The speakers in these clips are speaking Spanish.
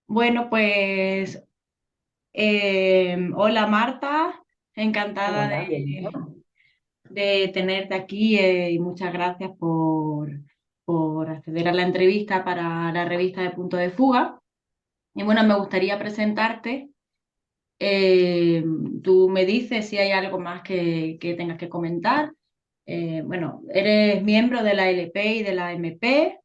Bueno, pues hola Marta, encantada Hola, bienvenida. de tenerte aquí y muchas gracias por acceder a la entrevista para la revista de Punto de Fuga. Y bueno, me gustaría presentarte. Eh, Tú me dices si hay algo más que tengas que comentar. Bueno, eres miembro de la LP y de la MP,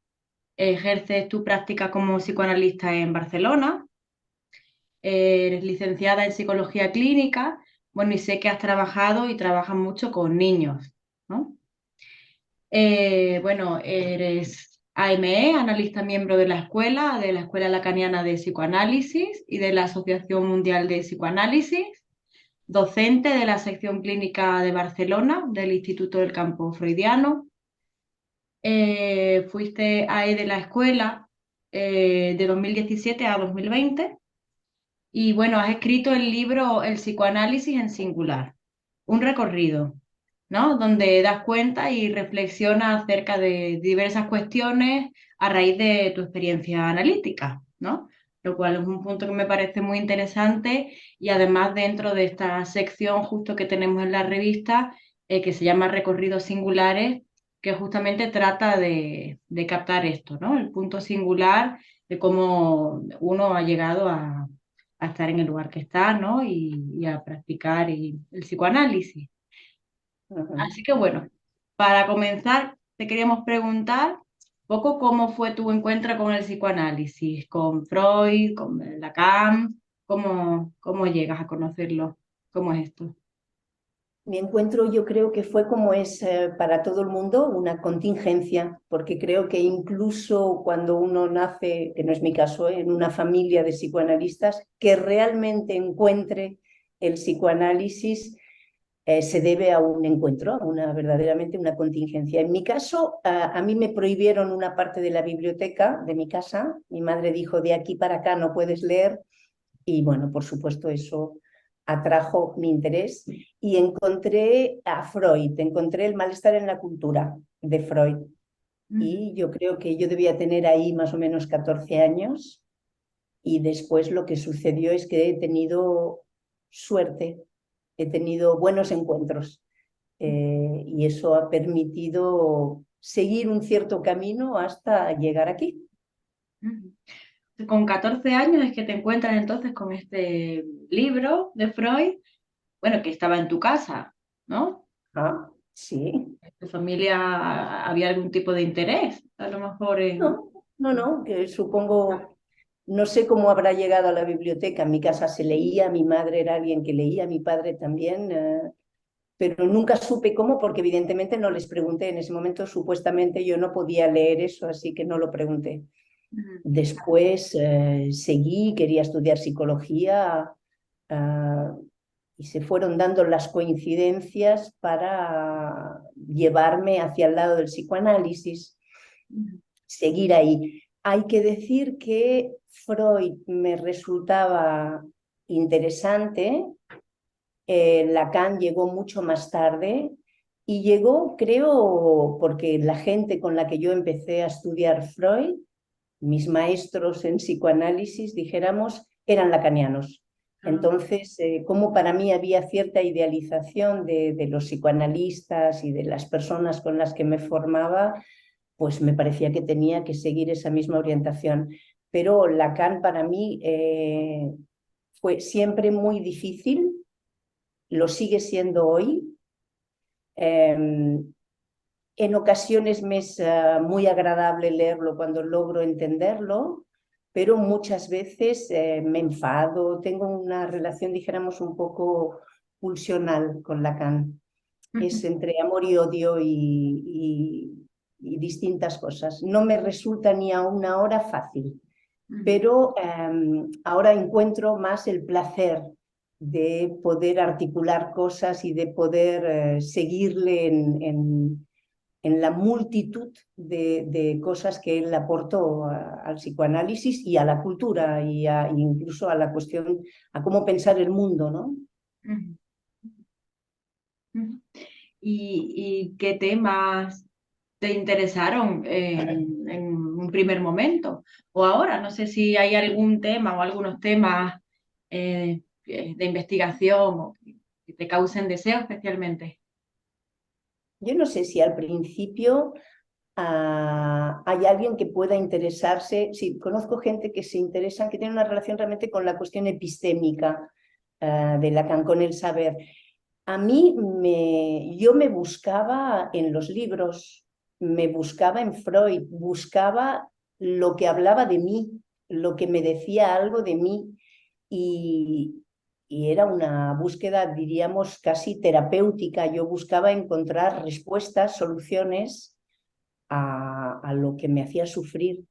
ejerces tu práctica como psicoanalista en Barcelona. Eres licenciada en psicología clínica, bueno, y sé que has trabajado y trabajas mucho con niños, ¿no? Bueno, eres AME, analista miembro de la Escuela Lacaniana de Psicoanálisis y de la Asociación Mundial de Psicoanálisis, docente de la sección clínica de Barcelona del Instituto del Campo Freudiano. Fuiste AE de la escuela de 2017 a 2020. Y bueno, has escrito el libro El psicoanálisis en singular, un recorrido, ¿no? Donde das cuenta y reflexionas acerca de diversas cuestiones a raíz de tu experiencia analítica, ¿no? Lo cual es un punto que me parece muy interesante y además dentro de esta sección justo que tenemos en la revista, que se llama Recorridos Singulares, que justamente trata de captar esto, ¿no? El punto singular de cómo uno ha llegado a estar en el lugar que está, ¿no? Y a practicar el psicoanálisis. Ujú. Así que bueno, para comenzar, te queríamos preguntar un poco cómo fue tu encuentro con el psicoanálisis, con Freud, con Lacan, cómo llegas a conocerlo, cómo es esto. Mi encuentro yo creo que fue como es para todo el mundo una contingencia, porque creo que incluso cuando uno nace, que no es mi caso, en una familia de psicoanalistas, que realmente encuentre el psicoanálisis se debe a un encuentro, a una verdaderamente una contingencia. En mi caso, a mí me prohibieron una parte de la biblioteca de mi casa. Mi madre dijo, de aquí para acá no puedes leer. Y bueno, por supuesto, eso atrajo mi interés y encontré a Freud, encontré el malestar en la cultura de Freud. Ujú, Y yo creo que yo debía tener ahí más o menos 14 años y después lo que sucedió es que he tenido suerte, he tenido buenos encuentros y eso ha permitido seguir un cierto camino hasta llegar aquí. ujú. Con 14 años es que te encuentras entonces con este libro de Freud, bueno, que estaba en tu casa, ¿no? Ah, sí. ¿Tu familia había algún tipo de interés? A lo mejor en... No, no, no, que supongo, no sé cómo habrá llegado a la biblioteca. En mi casa se leía, mi madre era alguien que leía, mi padre también, pero nunca supe cómo, porque evidentemente no les pregunté. En ese momento supuestamente yo no podía leer eso, así que no lo pregunté. Ujú, Después seguí, quería estudiar psicología ah, y se fueron dando las coincidencias para llevarme hacia el lado del psicoanálisis, ujú, seguir ahí. Hay que decir que Freud me resultaba interesante, Lacan llegó mucho más tarde y llegó, creo, porque la gente con la que yo empecé a estudiar Freud, mis maestros en psicoanálisis, dijéramos, eran lacanianos. ah, Entonces, como para mí había cierta idealización de los psicoanalistas y de las personas con las que me formaba, pues me parecía que tenía que seguir esa misma orientación. Pero Lacan para mí fue siempre muy difícil, lo sigue siendo hoy. En ocasiones me es muy agradable leerlo cuando logro entenderlo, pero muchas veces me enfado, tengo una relación, dijéramos, un poco pulsional con Lacan. Es ujú, entre amor y odio y distintas cosas. No me resulta ni a una hora fácil, ujú, pero ahora encuentro más el placer de poder articular cosas y de poder seguirle en la multitud de cosas que él aportó al psicoanálisis y a la cultura y incluso a la cuestión, a cómo pensar el mundo, ¿no? Ujú, ujú. ¿Y qué temas te interesaron en un primer momento? O ahora, no sé si hay algún tema o algunos temas de investigación o que te causen deseo especialmente. Yo no sé si al principio hay alguien que pueda interesarse. Sí, conozco gente que se interesa, que tiene una relación realmente con la cuestión epistémica de Lacan, con el saber. A mí yo me buscaba en los libros, me buscaba en Freud, buscaba lo que hablaba de mí, lo que me decía algo de mí y, y era una búsqueda, diríamos, casi terapéutica. Yo buscaba encontrar respuestas, soluciones a lo que me hacía sufrir.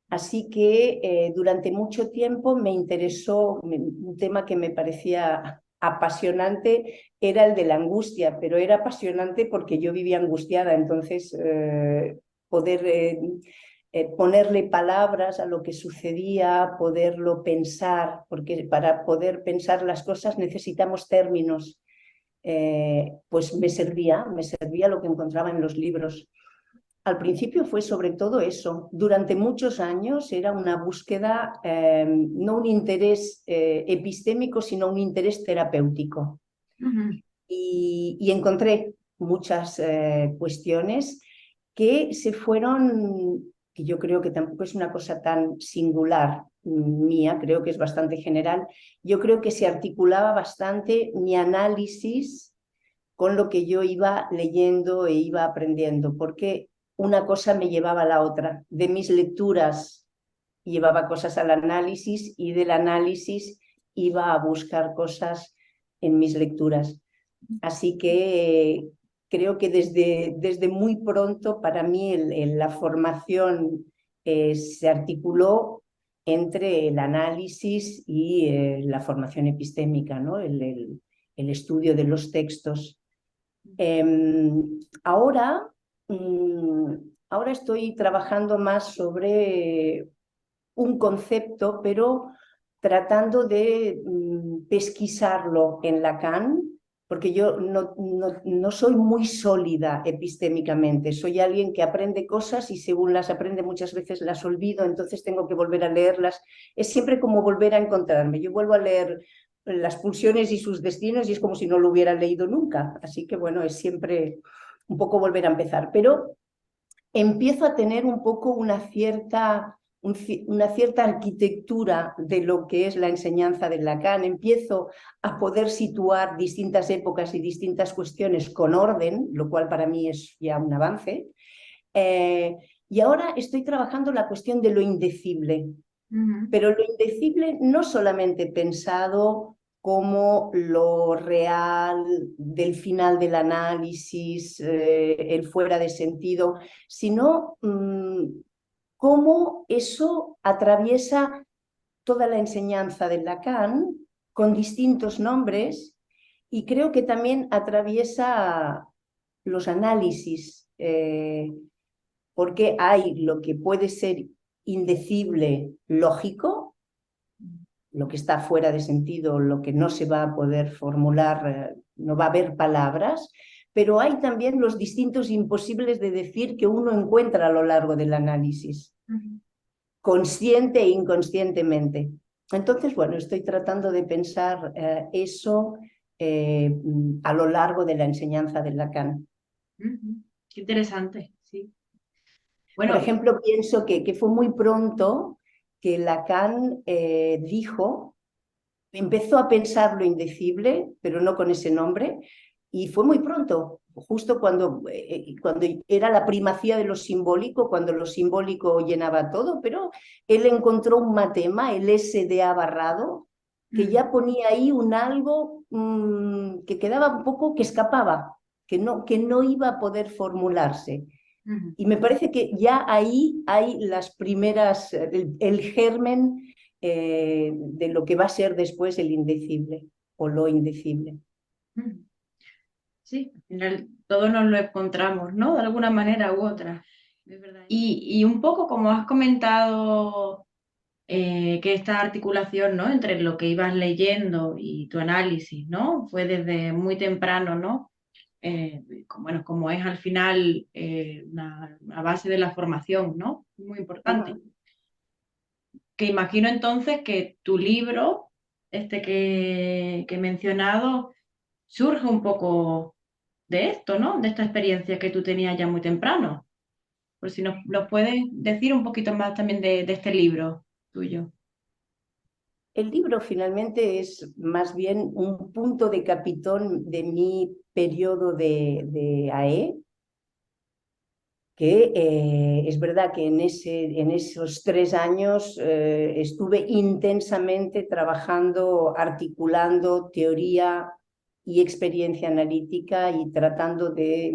Así que durante mucho tiempo me interesó un tema que me parecía apasionante, era el de la angustia, pero era apasionante porque yo vivía angustiada, entonces poder ponerle palabras a lo que sucedía, poderlo pensar, porque para poder pensar las cosas necesitamos términos. Pues me servía lo que encontraba en los libros. Al principio fue sobre todo eso. Durante muchos años era una búsqueda, no un interés epistémico, sino un interés terapéutico. Ujú, Y encontré muchas cuestiones que se fueron, que yo creo que tampoco es una cosa tan singular mía, creo que es bastante general. Yo creo que se articulaba bastante mi análisis con lo que yo iba leyendo e iba aprendiendo, porque una cosa me llevaba a la otra. De mis lecturas llevaba cosas al análisis y del análisis iba a buscar cosas en mis lecturas. Así que creo que desde muy pronto para mí la formación se articuló entre el análisis y la formación epistémica, ¿no? El estudio de los textos. Ahora, ahora estoy trabajando más sobre un concepto, pero tratando de pesquisarlo en Lacan, porque yo no soy muy sólida epistémicamente, soy alguien que aprende cosas y según las aprende muchas veces las olvido, entonces tengo que volver a leerlas. Es siempre como volver a encontrarme. Yo vuelvo a leer Las pulsiones y sus destinos y es como si no lo hubiera leído nunca. Así que bueno, es siempre un poco volver a empezar. Pero empiezo a tener un poco una cierta arquitectura de lo que es la enseñanza de Lacan, empiezo a poder situar distintas épocas y distintas cuestiones con orden, lo cual para mí es ya un avance. Eh, y ahora estoy trabajando la cuestión de lo indecible, ujú, pero lo indecible no solamente pensado como lo real del final del análisis, el fuera de sentido, sino cómo eso atraviesa toda la enseñanza de Lacan con distintos nombres y creo que también atraviesa los análisis, porque hay lo que puede ser indecible lógico, lo que está fuera de sentido, lo que no se va a poder formular, no va a haber palabras, pero hay también los distintos imposibles de decir que uno encuentra a lo largo del análisis, ujú. consciente e inconscientemente. Entonces, bueno, estoy tratando de pensar eso a lo largo de la enseñanza de Lacan. Ujú. Qué interesante, sí. Por Bueno, ejemplo, pienso que fue muy pronto que Lacan dijo, empezó a pensar lo indecible, pero no con ese nombre, y fue muy pronto, justo cuando era la primacía de lo simbólico, cuando lo simbólico llenaba todo, pero él encontró un matema, el SDA barrado, que mm, ya ponía ahí un algo que quedaba un poco, que escapaba, que no iba a poder formularse. ujú. Y me parece que ya ahí hay las primeras, el germen de lo que va a ser después el indecible o lo indecible. Ujú. Sí, al final todos nos lo encontramos, ¿no? De alguna manera u otra. Es verdad. Y un poco como has comentado que esta articulación, ¿no? Entre lo que ibas leyendo y tu análisis, ¿no? Fue desde muy temprano, ¿no? Bueno, como es al final una base de la formación, ¿no? Muy importante. Ujú. Que imagino entonces que tu libro, este que he mencionado, surge un poco de esto, ¿no? De esta experiencia que tú tenías ya muy temprano. Por si nos puedes decir un poquito más también de este libro tuyo. El libro finalmente es más bien un punto de capitón de mi periodo de AE, que es verdad que en esos 3 años estuve intensamente trabajando, articulando teoría y experiencia analítica y tratando de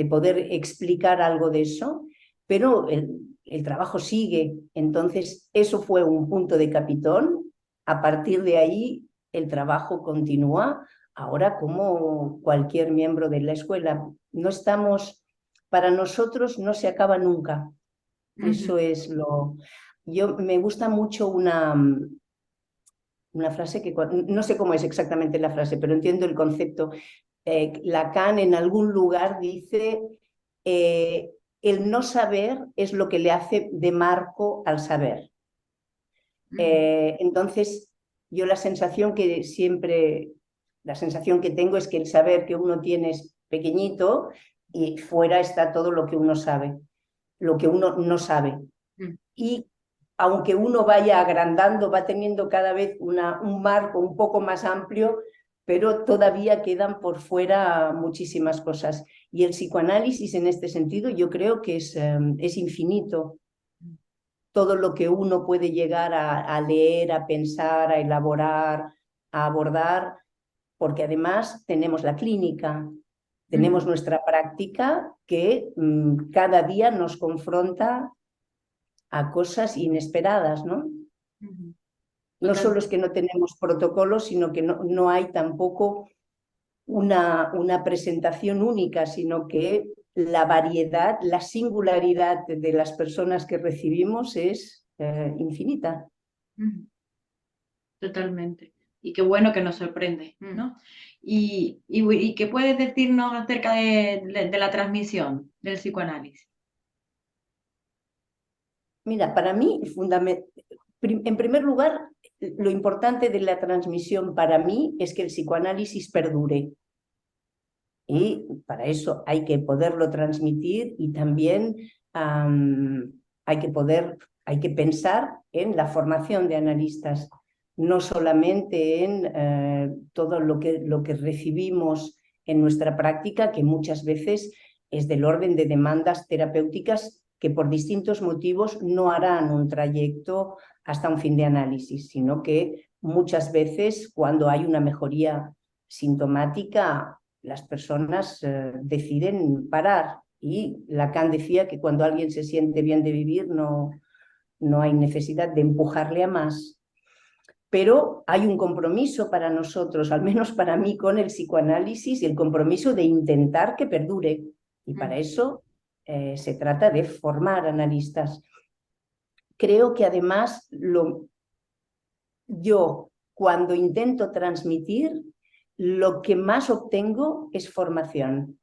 poder explicar algo de eso, pero el trabajo sigue. Entonces, eso fue un punto de capitón. A partir de ahí, el trabajo continúa. Ahora, como cualquier miembro de la escuela, no estamos, para nosotros no se acaba nunca. Eso es lo... Yo me gusta mucho una frase que no sé cómo es exactamente la frase, pero entiendo el concepto. Lacan en algún lugar dice, eh, el no saber es lo que le hace de marco al saber. Entonces, yo la sensación que siempre, la sensación que tengo es que el saber que uno tiene es pequeñito y fuera está todo lo que uno sabe, lo que uno no sabe. Y aunque uno vaya agrandando, va teniendo cada vez un marco un poco más amplio, pero todavía quedan por fuera muchísimas cosas. Y el psicoanálisis en este sentido yo creo que es infinito. Todo lo que uno puede llegar a leer, a pensar, a elaborar, a abordar, porque además tenemos la clínica, tenemos nuestra práctica que cada día nos confronta a cosas inesperadas, ¿no? No solo es Totalmente. que no tenemos protocolos, sino que no hay tampoco una presentación única, sino que la variedad, la singularidad de las personas que recibimos es infinita. Totalmente. Y qué bueno que nos sorprende, ¿no? ¿Y qué puedes decirnos acerca de la transmisión del psicoanálisis? Mira, para mí, en primer lugar, lo importante de la transmisión para mí es que el psicoanálisis perdure. Y para eso hay que poderlo transmitir y también hay que pensar en la formación de analistas, no solamente en todo lo que recibimos en nuestra práctica, que muchas veces es del orden de demandas terapéuticas que por distintos motivos no harán un trayecto hasta un fin de análisis, sino que muchas veces cuando hay una mejoría sintomática, las personas deciden parar. Y Lacan decía que cuando alguien se siente bien de vivir no hay necesidad de empujarle a más. Pero hay un compromiso para nosotros, al menos para mí, con el psicoanálisis y el compromiso de intentar que perdure. Y para eso se trata de formar analistas. Creo que además yo, cuando intento transmitir, lo que más obtengo es formación.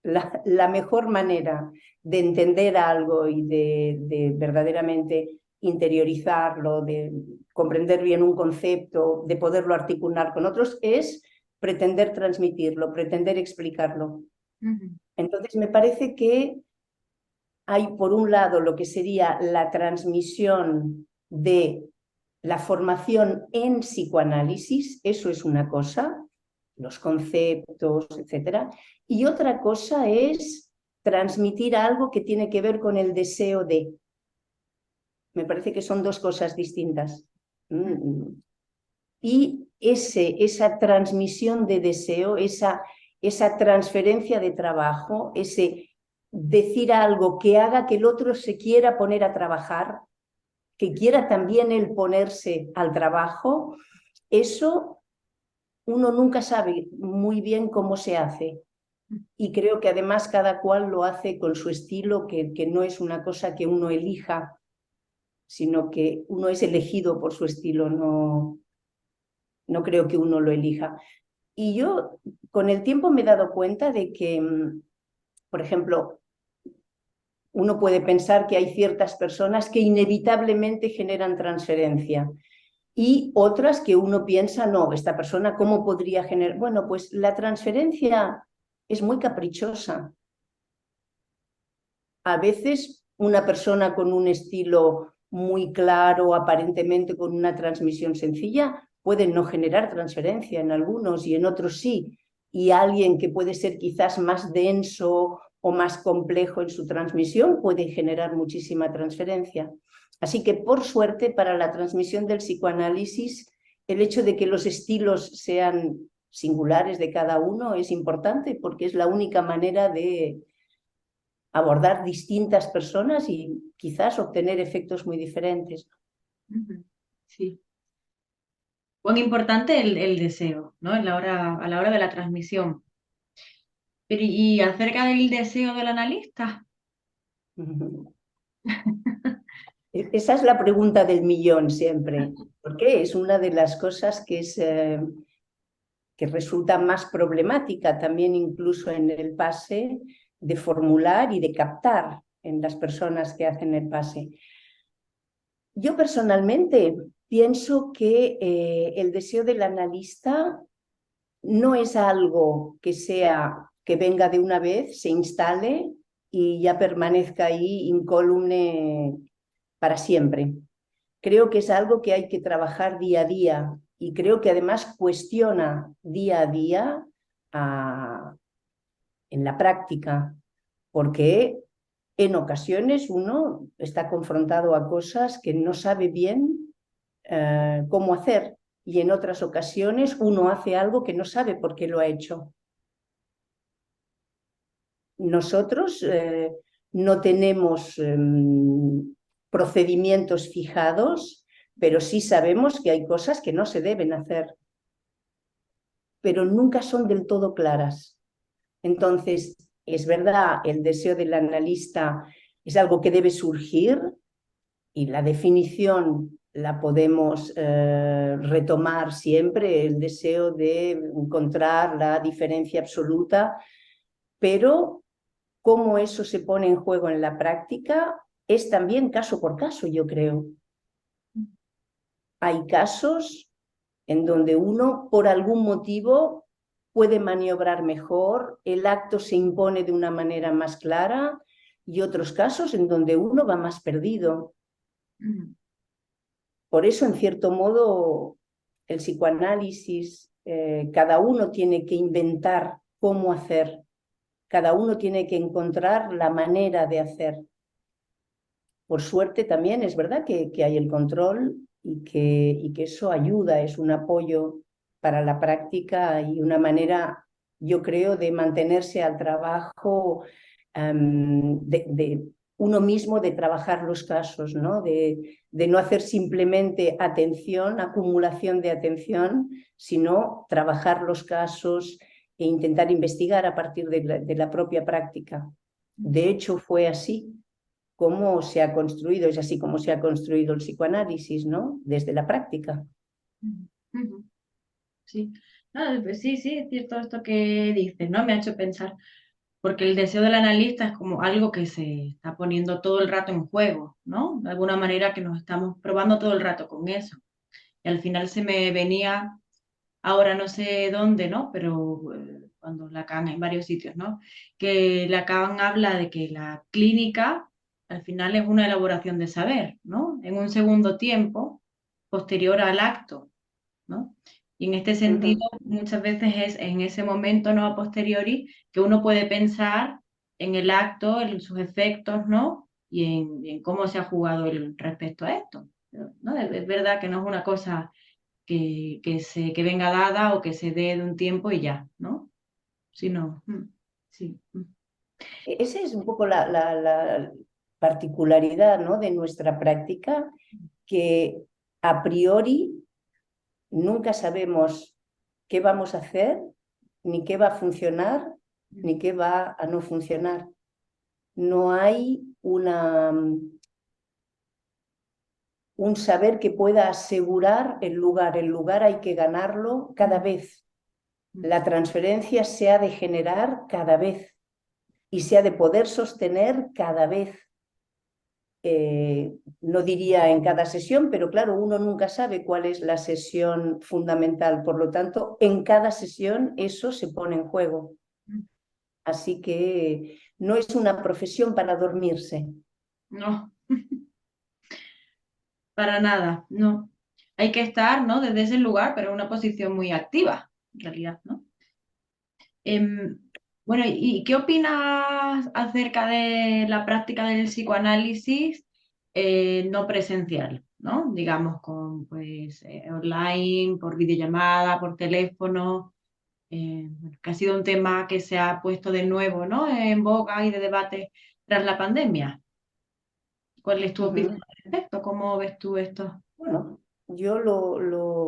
La mejor manera de entender algo y de verdaderamente interiorizarlo, de comprender bien un concepto, de poderlo articular con otros, es pretender transmitirlo, pretender explicarlo. Entonces, me parece que hay, por un lado, lo que sería la transmisión de la formación en psicoanálisis, eso es una cosa, los conceptos, etcétera, y otra cosa es transmitir algo que tiene que ver con el deseo de. Me parece que son dos cosas distintas. Y esa transmisión de deseo, esa transferencia de trabajo, ese decir algo que haga que el otro se quiera poner a trabajar, que quiera también él ponerse al trabajo, eso uno nunca sabe muy bien cómo se hace. Y creo que además cada cual lo hace con su estilo, que no es una cosa que uno elija, sino que uno es elegido por su estilo, no, no creo que uno lo elija. Y yo con el tiempo me he dado cuenta de que, por ejemplo, uno puede pensar que hay ciertas personas que inevitablemente generan transferencia y otras que uno piensa, no, esta persona, ¿cómo podría generar? Bueno, pues la transferencia es muy caprichosa. A veces una persona con un estilo muy claro, aparentemente con una transmisión sencilla, puede no generar transferencia en algunos y en otros sí. Y alguien que puede ser quizás más denso o más complejo en su transmisión puede generar muchísima transferencia. Así que, por suerte, para la transmisión del psicoanálisis, el hecho de que los estilos sean singulares de cada uno es importante porque es la única manera de abordar distintas personas y quizás obtener efectos muy diferentes. Sí. Cuán importante el deseo, ¿no? A la hora de la transmisión. Pero, ¿y acerca del deseo del analista? Esa es la pregunta del millón siempre, porque es una de las cosas que resulta más problemática también incluso en el pase de formular y de captar en las personas que hacen el pase. Yo personalmente pienso que el deseo del analista no es algo que venga de una vez, se instale y ya permanezca ahí incólume para siempre. Creo que es algo que hay que trabajar día a día y creo que además cuestiona día a día en la práctica, porque en ocasiones uno está confrontado a cosas que no sabe bien cómo hacer y en otras ocasiones uno hace algo que no sabe por qué lo ha hecho. Nosotros no tenemos procedimientos fijados, pero sí sabemos que hay cosas que no se deben hacer, pero nunca son del todo claras. Entonces, es verdad, el deseo del analista es algo que debe surgir y la definición la podemos retomar siempre, el deseo de encontrar la diferencia absoluta, pero cómo eso se pone en juego en la práctica es también caso por caso, yo creo. Hay casos en donde uno, por algún motivo, puede maniobrar mejor, el acto se impone de una manera más clara y otros casos en donde uno va más perdido. Por eso, en cierto modo, el psicoanálisis, cada uno tiene que inventar cómo hacer, cada uno tiene que encontrar la manera de hacer. Por suerte también es verdad que hay el control y que eso ayuda, es un apoyo para la práctica y una manera, yo creo, de mantenerse al trabajo de uno mismo, de trabajar los casos, ¿no? De no hacer simplemente atención, acumulación de atención, sino trabajar los casos e intentar investigar a partir de la propia práctica. De hecho, fue así cómo se ha construido, es así como se ha construido el psicoanálisis, ¿no? Desde la práctica. Sí. Ah, pues sí, sí, es cierto esto que dices, ¿no? Me ha hecho pensar, porque el deseo del analista es como algo que se está poniendo todo el rato en juego, ¿no? De alguna manera que nos estamos probando todo el rato con eso. Y al final se me venía, ahora no sé dónde, ¿no? Pero cuando Lacan, en varios sitios, ¿no? Que Lacan habla de que la clínica al final es una elaboración de saber, ¿no? En un segundo tiempo, posterior al acto, ¿no? Y en este Uh sentido, -huh. muchas veces es en ese momento, no a posteriori, que uno puede pensar en el acto, en sus efectos, ¿no? Y en cómo se ha jugado respecto a esto, ¿no? Es verdad que no es una cosa que venga dada o que se dé de un tiempo y ya, ¿no? Sino, sí. Esa es un poco la particularidad, ¿no? De nuestra práctica, que a priori nunca sabemos qué vamos a hacer, ni qué va a funcionar, ni qué va a no funcionar. No hay un saber que pueda asegurar el lugar. El lugar hay que ganarlo cada vez. La transferencia se ha de generar cada vez y se ha de poder sostener cada vez. No diría en cada sesión, pero claro, uno nunca sabe cuál es la sesión fundamental. Por lo tanto, en cada sesión eso se pone en juego. Así que no es una profesión para dormirse. No, para nada, no. Hay que estar, ¿no? Desde ese lugar, pero en una posición muy activa, en realidad, ¿no? Em, bueno, ¿y qué opinas acerca de la práctica del psicoanálisis no presencial, ¿no? Digamos, con pues online, por videollamada, por teléfono, bueno, que ha sido un tema que se ha puesto de nuevo, ¿no? En boga y de debate tras la pandemia. ¿Cuál es tu opinión Ujú. al respecto? ¿Cómo ves tú esto? Bueno, yo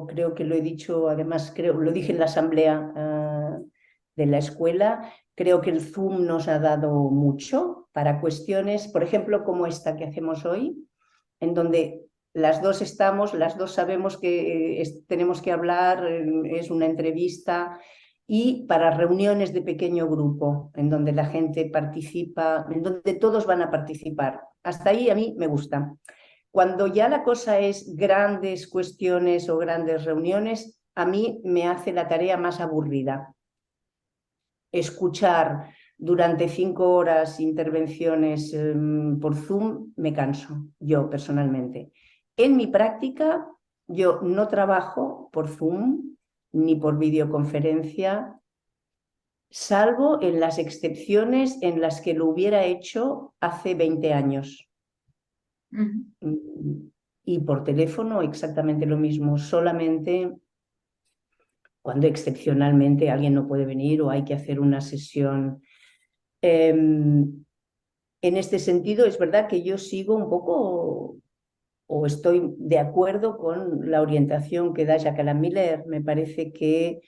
creo que lo he dicho, además lo dije en la asamblea de la escuela, creo que el Zoom nos ha dado mucho para cuestiones, por ejemplo, como esta que hacemos hoy, en donde las dos estamos, las dos sabemos que tenemos que hablar, es una entrevista, y para reuniones de pequeño grupo, en donde la gente participa, en donde todos van a participar. Hasta ahí a mí me gusta. Cuando ya la cosa es grandes cuestiones o grandes reuniones, a mí me hace la tarea más aburrida. Escuchar durante 5 horas intervenciones por Zoom me canso, yo personalmente. En mi práctica, yo no trabajo por Zoom ni por videoconferencia, salvo en las excepciones en las que lo hubiera hecho hace 20 años. Ujú. Y por teléfono exactamente lo mismo, solamente cuando excepcionalmente alguien no puede venir o hay que hacer una sesión. En este sentido, es verdad que yo sigo un poco o estoy de acuerdo con la orientación que da Jacques Alain Miller. Me parece que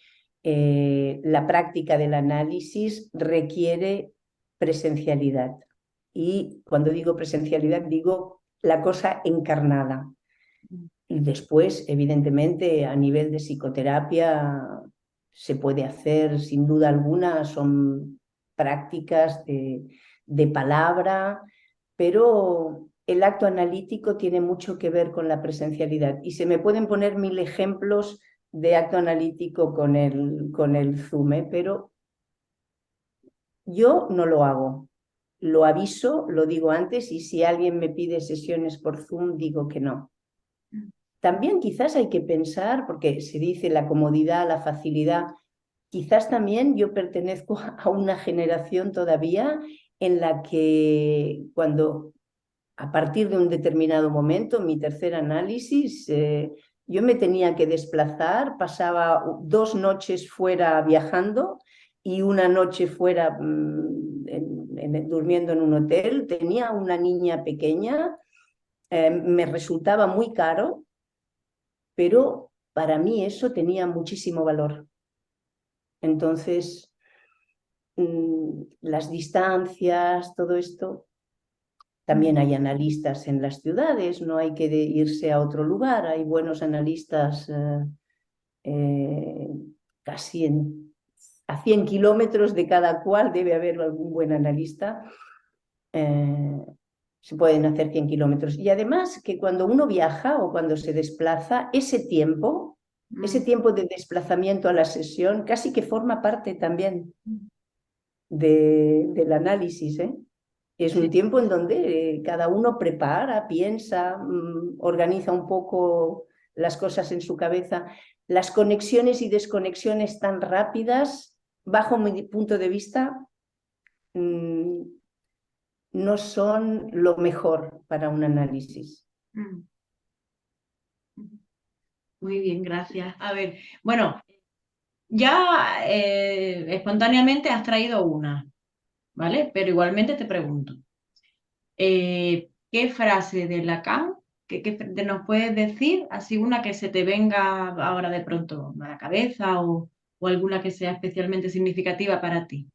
la práctica del análisis requiere presencialidad. Y cuando digo presencialidad, digo la cosa encarnada. Y después, evidentemente, a nivel de psicoterapia se puede hacer, sin duda alguna, son prácticas de palabra, pero el acto analítico tiene mucho que ver con la presencialidad. Y se me pueden poner 1000 ejemplos de acto analítico con el Zoom, pero yo no lo hago. Lo aviso, lo digo antes, y si alguien me pide sesiones por Zoom, digo que no. También quizás hay que pensar, porque se dice la comodidad, la facilidad, quizás también yo pertenezco a una generación todavía en la que cuando a partir de un determinado momento, mi tercer análisis, yo me tenía que desplazar, pasaba 2 noches fuera viajando y una noche fuera durmiendo en un hotel, tenía una niña pequeña, me resultaba muy caro, pero para mí eso tenía muchísimo valor. Entonces, las distancias, todo esto, también hay analistas en las ciudades, no hay que irse a otro lugar, hay buenos analistas eh, casi a 100 kilómetros de cada cual debe haber algún buen analista. Eh, Se pueden hacer 100 kilómetros. Y además que cuando uno viaja o cuando se desplaza, ese tiempo de desplazamiento a la sesión casi que forma parte también del análisis, ¿eh? Es un Sí. tiempo en donde cada uno prepara, piensa, organiza un poco las cosas en su cabeza. Las conexiones y desconexiones tan rápidas, bajo mi punto de vista, mm, no son lo mejor para un análisis. Mm. Muy bien, gracias. A ver, bueno, ya espontáneamente has traído una, ¿vale? Pero igualmente te pregunto, ¿qué frase de Lacan nos puedes decir? Así una que se te venga ahora de pronto a la cabeza o o alguna que sea especialmente significativa para ti.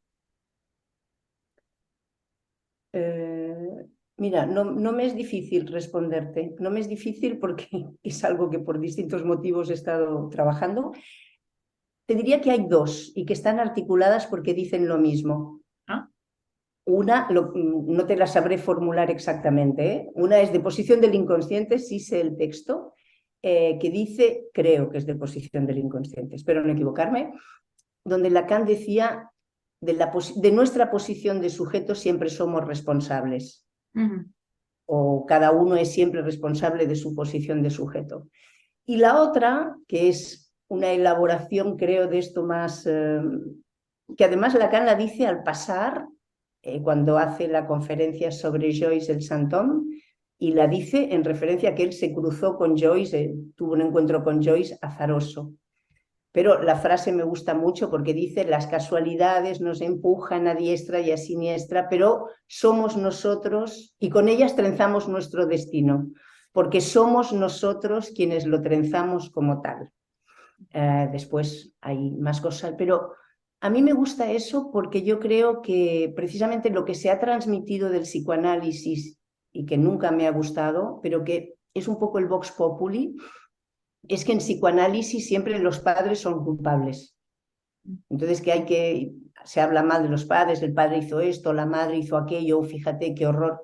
Eh, Mira, no me es difícil responderte, no me es difícil porque es algo que por distintos motivos he estado trabajando. Te diría que hay dos y que están articuladas porque dicen lo mismo. ¿Ah? Una, no te la sabré formular exactamente, ¿eh? Una es de posición del inconsciente, sí sé el texto, que dice, creo que es de posición del inconsciente, espero no equivocarme, donde Lacan decía, de nuestra posición de sujeto siempre somos responsables, Ujú, o cada uno es siempre responsable de su posición de sujeto. Y la otra, que es una elaboración, creo, de esto más, que además Lacan la dice al pasar, cuando hace la conferencia sobre Joyce el Santón, y la dice en referencia a que él se cruzó con Joyce, tuvo un encuentro con Joyce azaroso. Pero la frase me gusta mucho porque dice, las casualidades nos empujan a diestra y a siniestra, pero somos nosotros y con ellas trenzamos nuestro destino, porque somos nosotros quienes lo trenzamos como tal. Después hay más cosas, pero a mí me gusta eso porque yo creo que precisamente lo que se ha transmitido del psicoanálisis y que nunca me ha gustado, pero que es un poco el vox populi, es que en psicoanálisis siempre los padres son culpables. Entonces se habla mal de los padres, el padre hizo esto, la madre hizo aquello, fíjate qué horror.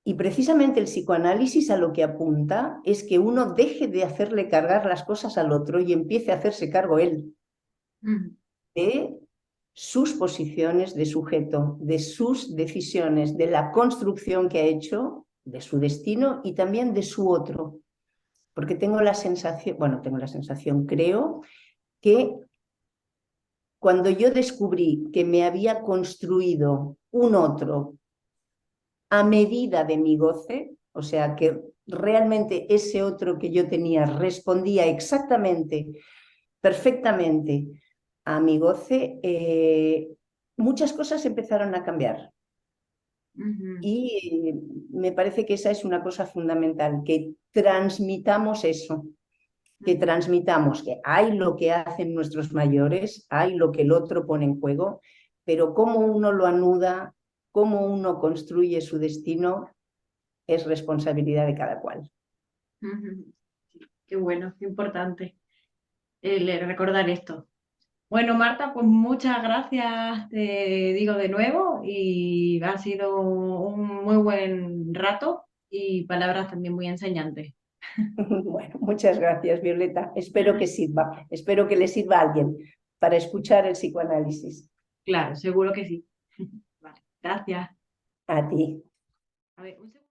Y precisamente el psicoanálisis a lo que apunta es que uno deje de hacerle cargar las cosas al otro y empiece a hacerse cargo él ujú, de sus posiciones de sujeto, de sus decisiones, de la construcción que ha hecho, de su destino y también de su otro. Porque tengo la sensación, creo que cuando yo descubrí que me había construido un otro a medida de mi goce, o sea, que realmente ese otro que yo tenía respondía exactamente, perfectamente a mi goce, muchas cosas empezaron a cambiar. ujú, Y me parece que esa es una cosa fundamental, que transmitamos eso, que ujú, transmitamos que hay lo que hacen nuestros mayores, hay lo que el otro pone en juego, pero cómo uno lo anuda, cómo uno construye su destino, es responsabilidad de cada cual. ujú. Qué bueno, qué importante recordar esto. Bueno, Marta, pues muchas gracias, te digo de nuevo, y ha sido un muy buen rato y palabras también muy enseñantes. Bueno, muchas gracias, Violeta. Espero que sirva, espero que le sirva a alguien para escuchar el psicoanálisis. Claro, seguro que sí. Vale, gracias. A ti. A ver, un segundo.